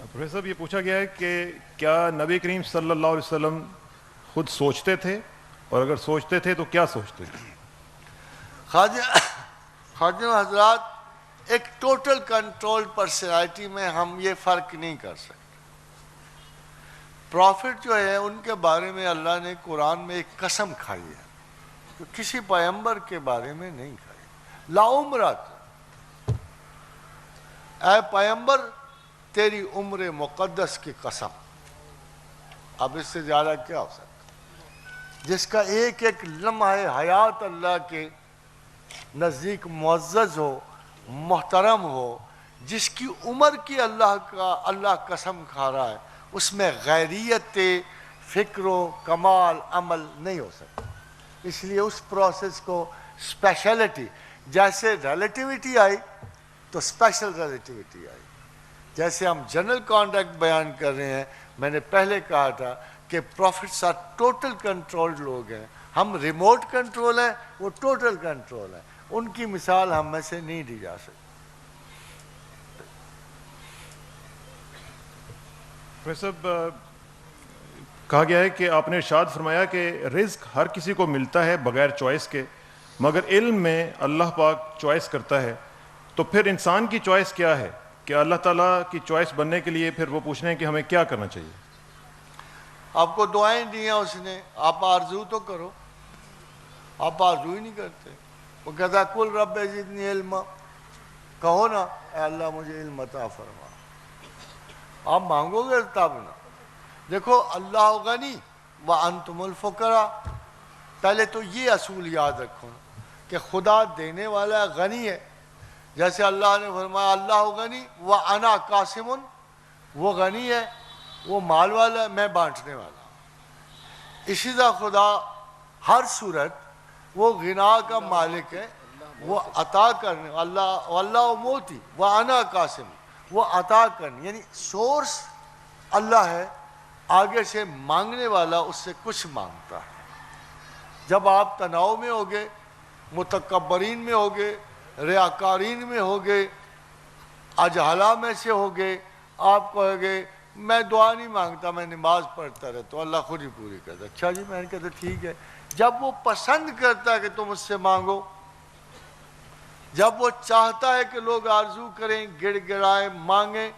Professor صاحب یہ پوچھا گیا ہے کہ کیا نبی کریم صلی اللہ علیہ وسلم خود سوچتے تھے، اور اگر سوچتے تھے تو کیا سوچتے تھے؟ خادم حضرات، ایک ٹوٹل کنٹرول پرسنالٹی میں ہم یہ فرق نہیں کر سکتے۔ پروفٹ جو ہے ان کے بارے میں اللہ نے قرآن میں ایک قسم کھائی ہے، تو کسی پیغمبر کے بارے میں نہیں کھائی۔ لا عمرت، اے پیغمبر تیری عمر مقدس کی قسم، اب اس سے زیادہ کیا ہو سکتا؟ جس کا ایک ایک لمحہ حیات اللہ کے نزدیک معزز ہو، محترم ہو، جس کی عمر کی اللہ قسم کھا رہا ہے، اس میں غیریت فکر و کمال عمل نہیں ہو سکتا۔ اس لیے اس پروسیس کو اسپیشلٹی، جیسے ریلیٹیوٹی آئی تو اسپیشل ریلیٹیوٹی آئی۔ جیسے ہم جنرل کانڈکٹ بیان کر رہے ہیں، میں نے پہلے کہا تھا کہ پروفٹس آر ٹوٹل کنٹرولڈ لوگ ہیں، ہم ریموٹ کنٹرول ہیں، وہ ٹوٹل کنٹرول ہیں۔ ان کی مثال ہم میں سے نہیں دی جا سکتی۔ صاحب کہا گیا ہے کہ آپ نے ارشاد فرمایا کہ رزق ہر کسی کو ملتا ہے بغیر چوائس کے، مگر علم میں اللہ پاک چوائس کرتا ہے، تو پھر انسان کی چوائس کیا ہے؟ کہ اللہ تعالیٰ کی چوائس بننے کے لیے پھر وہ پوچھ رہے ہیں کہ ہمیں کیا کرنا چاہیے؟ آپ کو دعائیں دی ہیں اس نے، آپ آرزو تو کرو، آپ آرزو ہی نہیں کرتے۔ وہ کہتا ہے کل رب زدنی علما، کہو نا اے اللہ مجھے علم عطا فرما، آپ مانگو گے تب نا۔ دیکھو اللہ غنی وانتم الفقراء، پہلے تو یہ اصول یاد رکھو کہ خدا دینے والا غنی ہے، جیسے اللہ نے فرمایا اللہ غنی وانا قاسم، وہ غنی ہے، وہ مال والا ہے، میں بانٹنے والا ہوں۔ اسی طرح خدا ہر صورت وہ غنا کا مالک ہے، وہ عطا کرنے، اللہ موتی وانا قاسم، وہ عطا کرنے، یعنی سورس اللہ ہے، آگے سے مانگنے والا اس سے کچھ مانگتا ہے۔ جب آپ تناؤ میں ہوگے، متکبرین میں ہوگے، ریاکارین میں ہوگے، اجہلا میں سے ہوگے، آپ کہو گے میں دعا نہیں مانگتا، میں نماز پڑھتا رہتا ہوں، اللہ خود ہی پوری کرتا ہے۔ اچھا جی، میں نے کہتا ٹھیک ہے۔ جب وہ پسند کرتا ہے کہ تم اس سے مانگو، جب وہ چاہتا ہے کہ لوگ آرزو کریں، گڑ گڑائیں، مانگیں،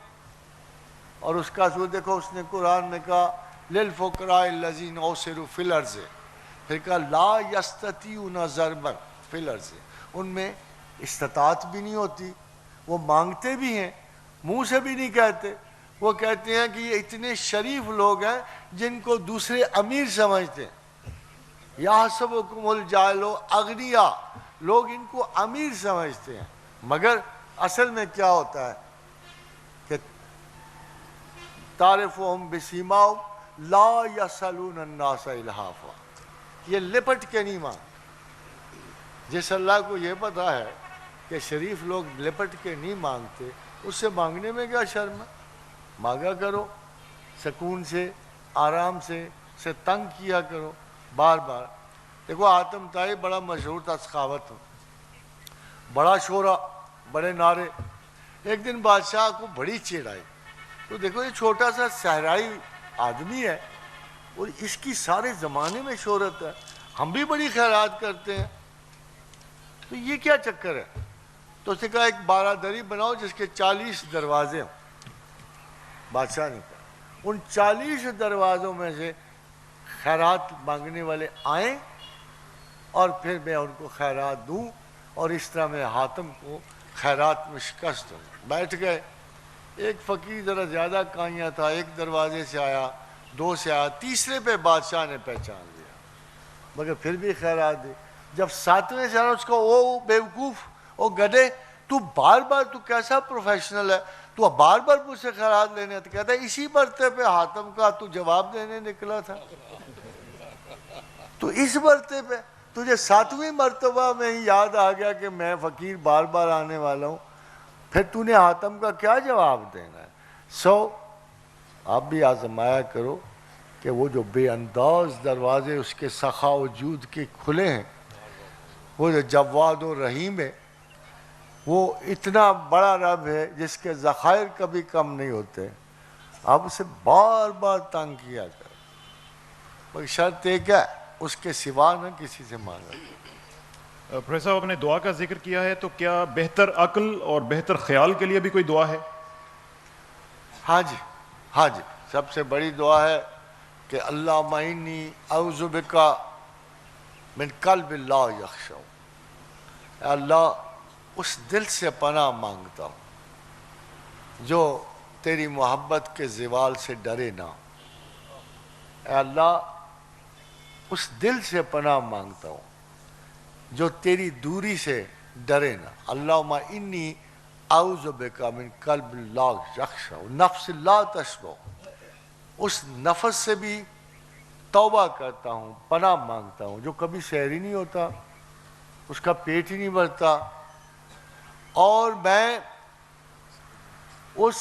اور اس کا اصول دیکھو، اس نے قرآن میں کہا للفقراء الذین اوسروا فی الارض، پھر کہا لا یستطیعون ضربا فی الارض، ان میں استطاعت بھی نہیں ہوتی، وہ مانگتے بھی ہیں، منہ سے بھی نہیں کہتے، وہ کہتے ہیں کہ یہ اتنے شریف لوگ ہیں جن کو دوسرے امیر سمجھتے ہیں۔ یحسبکم الجاہل اغنیاء، لوگ ان کو امیر سمجھتے ہیں، مگر اصل میں کیا ہوتا ہے کہ تعرفہم بسیماہم لا یسألون الناس الحافا، یہ لپٹ کے نہیں مانگتے۔ جس اللہ کو یہ پتا ہے کہ شریف لوگ لپٹ کے نہیں مانگتے، اس سے مانگنے میں کیا شرم ہے؟ مانگا کرو، سکون سے، آرام سے تنگ کیا کرو بار بار۔ دیکھو حاتم طائی بڑا مشہور تھا سخاوت، بڑا شورا، بڑے نعرے۔ ایک دن بادشاہ کو بڑی چڑ آئی، تو دیکھو یہ چھوٹا سا صحرائی آدمی ہے اور اس کی سارے زمانے میں شہرت ہے، ہم بھی بڑی خیرات کرتے ہیں، تو یہ کیا چکر ہے؟ تو اس نے کہا ایک 12 دری بناؤ جس کے 40 دروازے ہوں۔ بادشاہ نے کہا ان 40 دروازوں میں سے خیرات مانگنے والے آئیں اور پھر میں ان کو خیرات دوں، اور اس طرح میں حاتم کو خیرات میں شکست دوں۔ بیٹھ گئے، ایک فقیر ذرا زیادہ کائیاں تھا، ایک دروازے سے آیا، 2 سے آیا، تیسرے پہ بادشاہ نے پہچان لیا، مگر پھر بھی خیرات دی۔ جب 7ویں سے آیا اس کو او بیوقوف، او گدھے، تو بار بار تو کیسا پروفیشنل ہے، تو بار بار مجھ سے خیرات لینے، تو کہتا ہے اسی مرتبے پہ حاتم کا تو جواب دینے نکلا تھا، تو اس مرتبے پہ تجھے 7ویں مرتبہ میں ہی یاد آ گیا کہ میں فقیر بار بار آنے والا ہوں، پھر تو نے حاتم کا کیا جواب دینا ہے؟ آپ بھی آزمایا کرو کہ وہ جو بے انداز دروازے اس کے سخا و جود کے کھلے ہیں، وہ جو جواد و رحیم ہے، وہ اتنا بڑا رب ہے جس کے ذخائر کبھی کم نہیں ہوتے، آپ اسے بار بار تنگ کیا کرو، مگر شرط ایک ہے، اس کے سوا نہ کسی سے مانگا۔ پروفیسر صاحب آپ نے دعا کا ذکر کیا ہے، تو کیا بہتر عقل اور بہتر خیال کے لیے بھی کوئی دعا ہے؟ ہاں جی، ہاں جی، سب سے بڑی دعا ہے کہ اللہم انی اعوذ بک من قلب لا یخشع، اے اللہ اس دل سے پناہ مانگتا ہوں جو تیری محبت کے زوال سے ڈرے نہ، اے اللہ اس دل سے پناہ مانگتا ہوں جو تیری دوری سے ڈرے نہ۔ اللہم انی اعوذ بک من قلب لا یخشع، نفس لا تشبع، اس نفس سے بھی توبہ کرتا ہوں، پناہ مانگتا ہوں جو کبھی سحری نہیں ہوتا، اس کا پیٹ ہی نہیں بھرتا، اور میں اس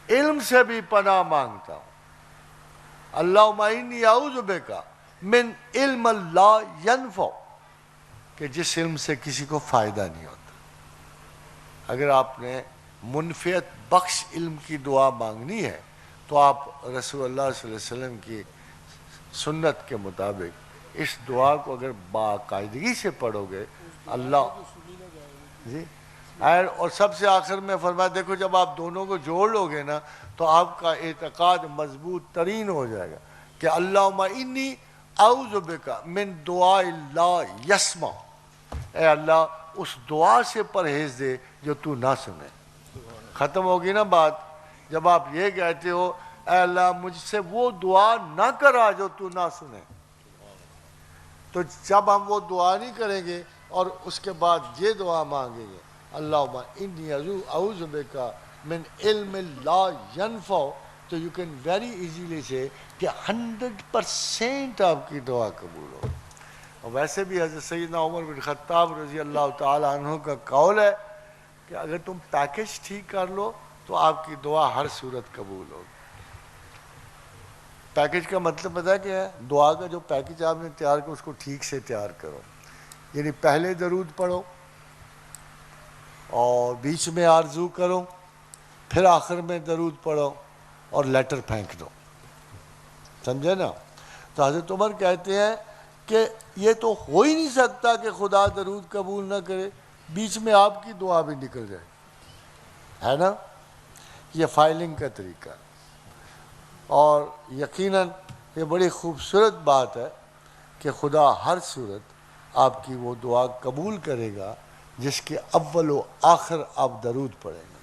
علم سے بھی پناہ مانگتا ہوں، اللہم انی اعوذ بک من علم لا ینفع، کہ جس علم سے کسی کو فائدہ نہیں ہوتا۔ اگر آپ نے منفعت بخش علم کی دعا مانگنی ہے تو آپ رسول اللہ صلی اللہ علیہ وسلم کی سنت کے مطابق اس دعا کو اگر باقاعدگی سے پڑھو گے، اللہ جی، اور سب سے آخر میں فرمایا، دیکھو جب آپ دونوں کو جوڑ لو گے نا تو آپ کا اعتقاد مضبوط ترین ہو جائے گا کہ اللہم انی اعوذ بک من دعاء لا یسمع، اے اللہ اس دعا سے پرہیز دے جو تو نہ سنے۔ ختم ہوگی نا بات جب آپ یہ کہتے ہو اے اللہ مجھ سے وہ دعا نہ کرا جو تو نہ سنے، تو جب ہم وہ دعا نہیں کریں گے اور اس کے بعد یہ دعا مانگیں گے اللہم انی اعوذ بک من علم لا ینفع، تو یو کین ویری ایزیلی سے کہ 100% آپ کی دعا قبول ہو۔ اور ویسے بھی حضرت سیدنا عمر بن خطاب رضی اللہ تعالی عنہ کا قول ہے کہ اگر تم پیکج ٹھیک کر لو تو آپ کی دعا ہر صورت قبول ہوگی۔ پیکج کا مطلب پتہ ہے کیا ہے؟ دعا کا جو پیکج آپ نے تیار کرو اس کو ٹھیک سے تیار کرو، یعنی پہلے درود پڑھو اور بیچ میں آرزو کرو، پھر آخر میں درود پڑھو اور لیٹر پھینک دو، سمجھے نا؟ تو حضرت عمر کہتے ہیں کہ یہ تو ہو ہی نہیں سکتا کہ خدا درود قبول نہ کرے، بیچ میں آپ کی دعا بھی نکل جائے، ہے نا؟ یہ فائلنگ کا طریقہ، اور یقیناً یہ بڑی خوبصورت بات ہے کہ خدا ہر صورت آپ کی وہ دعا قبول کرے گا جس کے اول و آخر آپ درود پڑھیں گے۔